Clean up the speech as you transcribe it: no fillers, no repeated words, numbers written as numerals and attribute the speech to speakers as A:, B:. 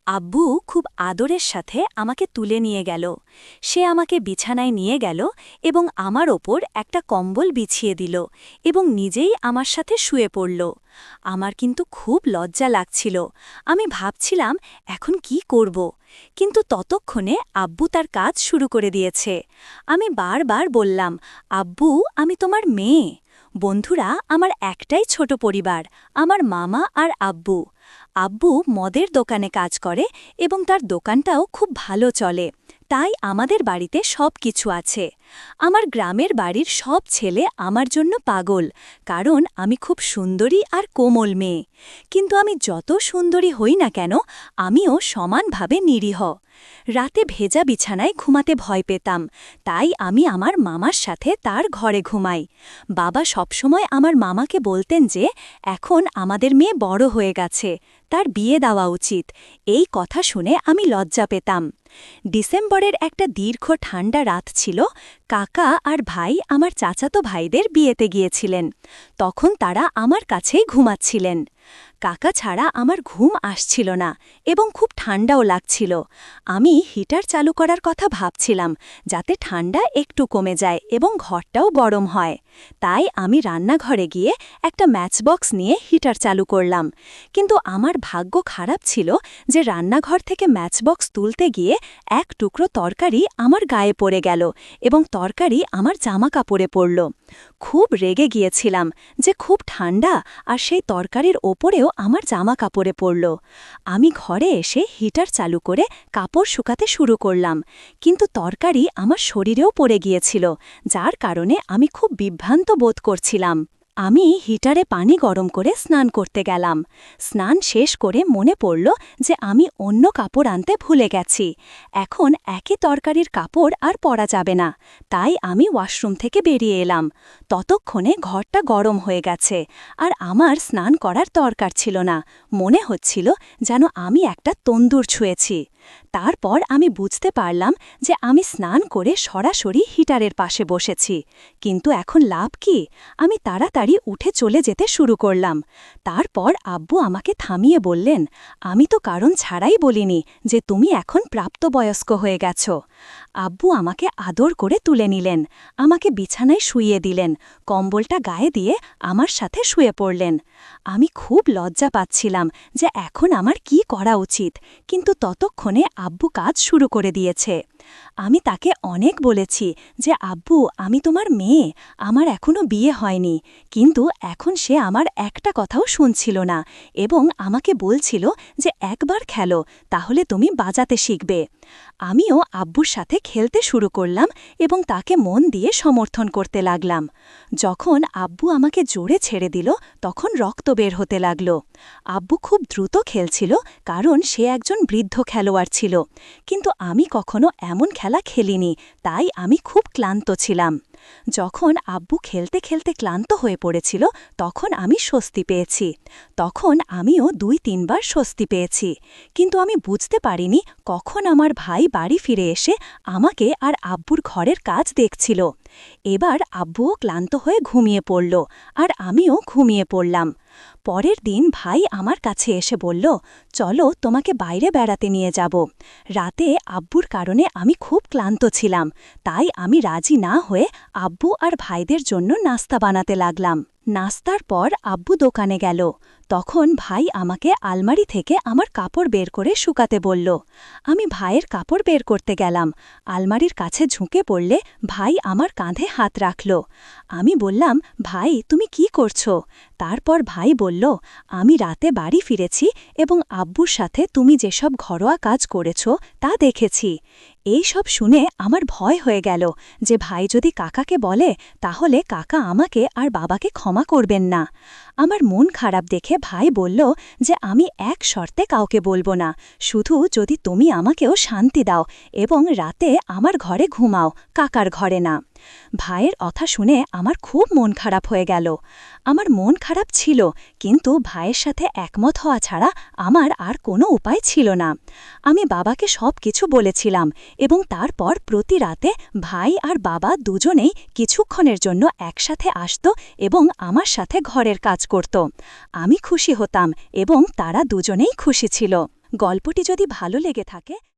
A: আব্বু খুব আদরের সাথে আমাকে তুলে নিয়ে গেল। সে আমাকে বিছানায় নিয়ে গেল এবং আমার ওপর একটা কম্বল বিছিয়ে দিল এবং নিজেই আমার সাথে শুয়ে পড়ল। আমার কিন্তু খুব লজ্জা লাগছিল। আমি ভাবছিলাম এখন কি করব, কিন্তু ততক্ষণে আব্বু তার কাজ শুরু করে দিয়েছে। আমি বারবার বললাম, আব্বু আমি তোমার মেয়ে। বন্ধুরা, আমার একটাই ছোট পরিবার, আমার মামা আর আব্বু। আব্বু মদের দোকানে কাজ করে এবং তার দোকানটাও খুব ভালো চলে, তাই আমাদের বাড়িতে সব কিছু আছে। আমার গ্রামের বাড়ির সব ছেলে আমার জন্য পাগল, কারণ আমি খুব সুন্দরী আর কোমল মেয়ে। কিন্তু আমি যত সুন্দরী হই না কেন, আমিও সমানভাবে নিরীহ। রাতে ভেজা বিছানায় ঘুমাতে ভয় পেতাম, তাই আমি আমার মামার সাথে তার ঘরে ঘুমাই। বাবা সবসময় আমার মামাকে বলতেন যে এখন আমাদের মেয়ে বড় হয়ে গেছে, তার বিয়ে দেওয়া উচিত। এই কথা শুনে আমি লজ্জা পেতাম। ডিসেম্বরের একটা দীর্ঘ ঠান্ডা রাত ছিল। কাকা আর ভাই আমার চাচাতো ভাইদের বিয়েতে গিয়েছিলেন। তখন তারা আমার কাছেই ঘুমাচ্ছিলেন। কাকা ছাড়া আমার ঘুম আসছিল না এবং খুব ঠান্ডাও লাগছিল। আমি হিটার চালু করার কথা ভাবছিলাম, যাতে ঠান্ডা একটু কমে যায় এবং ঘরটাও গরম হয়। তাই আমি রান্নাঘরে গিয়ে একটা ম্যাচবক্স নিয়ে হিটার চালু করলাম। কিন্তু আমার ভাগ্য খারাপ ছিল যে রান্নাঘর থেকে ম্যাচবক্স তুলতে গিয়ে এক টুকরো তরকারি আমার গায়ে পড়ে গেল এবং তরকারি আমার জামা কাপড়ে পড়ল। খুব রেগে গিয়েছিলাম যে খুব ঠান্ডা আর সেই তরকারির ওপরেও আমার জামা কাপড়ে পড়ল। আমি ঘরে এসে হিটার চালু করে কাপড় শুকাতে শুরু করলাম, কিন্তু তরকারি আমার শরীরেও পড়ে গিয়েছিল, যার কারণে আমি খুব বিভ্রান্ত বোধ করছিলাম। আমি হিটারে পানি গরম করে স্নান করতে গেলাম। স্নান শেষ করে মনে পড়ল যে আমি অন্য কাপড় আনতে ভুলে গেছি। এখন একই তরকারির কাপড় আর পরা যাবে না, তাই আমি ওয়াশরুম থেকে বেরিয়ে এলাম। ততক্ষণে ঘরটা গরম হয়ে গেছে আর আমার স্নান করার দরকার ছিল না। মনে হচ্ছিল যেন আমি একটা তন্দুর ছুঁয়েছি। তারপর আমি বুঝতে পারলাম যে আমি স্নান করে সরাসরি হিটারের পাশে বসেছি। কিন্তু এখন লাভ কি? আমি তাড়াতাড়ি উঠে চলে যেতে শুরু করলাম। তারপর আব্বু আমাকে থামিয়ে বললেন, আমি তো কারণ ছাড়াই বলিনি যে তুমি এখন প্রাপ্তবয়স্ক হয়ে গেছ। আব্বু আমাকে আদর করে তুলে নিলেন, আমাকে বিছানায় শুইয়ে দিলেন, কম্বলটা গায়ে দিয়ে আমার সাথে শুয়ে পড়লেন। আমি খুব লজ্জা পাচ্ছিলাম যে এখন আমার কি করা উচিত, কিন্তু ততক্ষণে আব্বু কাজ শুরু করে দিয়েছে। আমি তাকে অনেক বলেছি যে আব্বু আমি তোমার মেয়ে, আমার এখনো বিয়ে হয়নি, কিন্তু এখন সে আমার একটা কথাও শুনছিল না এবং আমাকে বলছিল যে একবার খেলো, তাহলে তুমি বাজাতে শিখবে। আমিও আব্বুর সাথে খেলতে শুরু করলাম এবং তাকে মন দিয়ে সমর্থন করতে লাগলাম। যখন আব্বু আমাকে জোরে ছেড়ে দিল, তখন রক্ত বের হতে লাগল। আব্বু খুব দ্রুত খেলছিল, কারণ সে একজন বৃদ্ধ খেলোয়াড় ছিল, কিন্তু আমি কখনো এমন খেলা খেলিনি, তাই আমি খুব ক্লান্ত ছিলাম। যখন আব্বু খেলতে খেলতে ক্লান্ত হয়ে পড়েছিল, তখন আমি স্বস্তি পেয়েছি। তখন আমিও ২-৩ বার স্বস্তি পেয়েছি, কিন্তু আমি বুঝতে পারিনি কখন আমার ভাই বাড়ি ফিরে এসে আমাকে আর আব্বুর ঘরের কাজ দেখছিল। এবার আব্বুও ক্লান্ত হয়ে ঘুমিয়ে পড়ল আর আমিও ঘুমিয়ে পড়লাম। পরের দিন ভাই আমার কাছে এসে বলল, চলো তোমাকে বাইরে বেড়াতে নিয়ে যাব। রাতে আব্বুর কারণে আমি খুব ক্লান্ত ছিলাম, তাই আমি রাজি না হয়ে আব্বু আর ভাইদের জন্য নাস্তা বানাতে লাগলাম। নাস্তার পর আব্বু দোকানে গেল। তখন ভাই আমাকে আলমারি থেকে আমার কাপড় বের করে শুকাতে বলল। আমি ভাইয়ের কাপড় বের করতে গেলাম। আলমারির কাছে ঝুঁকে পড়লে ভাই আমার কাঁধে হাত রাখল। আমি বললাম, ভাই তুমি কি করছো? তারপর ভাই বলল, আমি রাতে বাড়ি ফিরেছি এবং আব্বুর সাথে তুমি যেসব ঘরোয়া কাজ করেছ তা দেখেছি। এই সব শুনে আমার ভয় হয়ে গেল যে ভাই যদি কাকাকে বলে, তাহলে কাকা আমাকে আর বাবাকে ক্ষমা করবেন না। আমার মন খারাপ দেখে ভাই বলল যে আমি এক শর্তে কাউকে বলবো না, শুধু যদি তুমি আমাকেও শান্তি দাও এবং রাতে আমার ঘরে ঘুমাও, কাকার ঘরে না। ভাইয়ের কথা শুনে আমার খুব মন খারাপ হয়ে গেল। আমার মন খারাপ ছিল, কিন্তু ভাইয়ের সাথে একমত হওয়া ছাড়া আমার আর কোনো উপায় ছিল না। আমি বাবাকে সব কিছু বলেছিলাম এবং তারপর প্রতি রাতে ভাই আর বাবা দুজনেই কিছুক্ষণের জন্য একসাথে আসত এবং আমার সাথে ঘরের কাজ করত। আমি খুশি হতাম এবং তারা দুজনেই খুশি ছিল। গল্পটি যদি ভালো লেগে থাকে